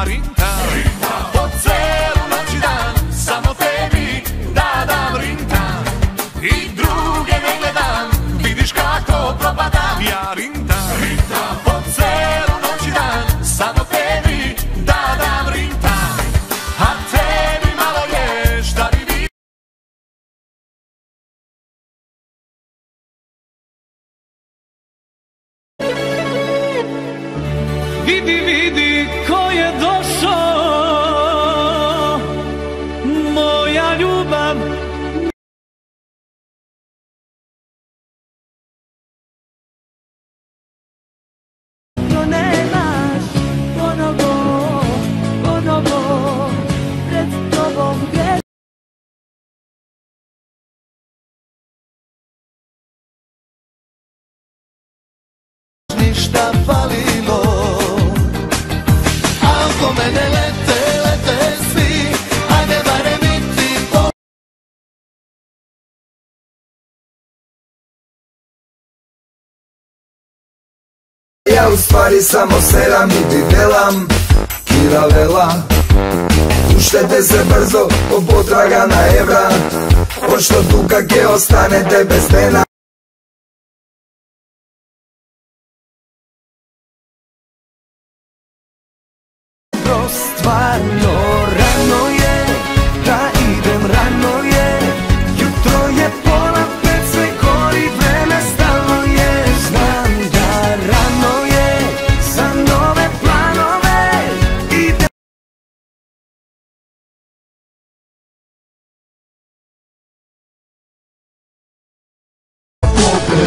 ja rintam. Po celu noć i dan, samo tebi da dam rintam. I druge ne gledam, vidiš kako propadam. Ja rintam, po celu noć i dan, samo tebi da dam rintam. A tebi malo je šta bi vi. Vidi, vidi ko je došao, moja ljubav. To nemaš ponovo pred tobom gdje. Ništa falilo, a oko mene lete svi, ajde barem i ti to. Ja u stvari samo seram i bibelam, kira vela. Uštede se brzo, potraga na evra, pošto tu kak je ostanete bez dena. Stvarno rano je, da idem rano je. Jutro je pola pet, sve gori, vreme stalno je. Znam da rano je, za nove planove idem.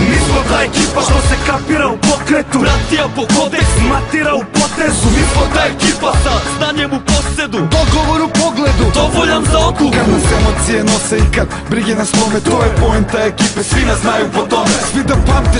Mi smo ta ekipa što se kapira u pokretu, ratija po kodeksu, matira u potezu. Mi smo ta ekipa sa znanjem u posedu, dogovor u pogledu, dovoljan za oku. Kad nas emocije nose i kad brige nas lome, to je poenta ekipe, svi nas znaju po tome. Svi da pamte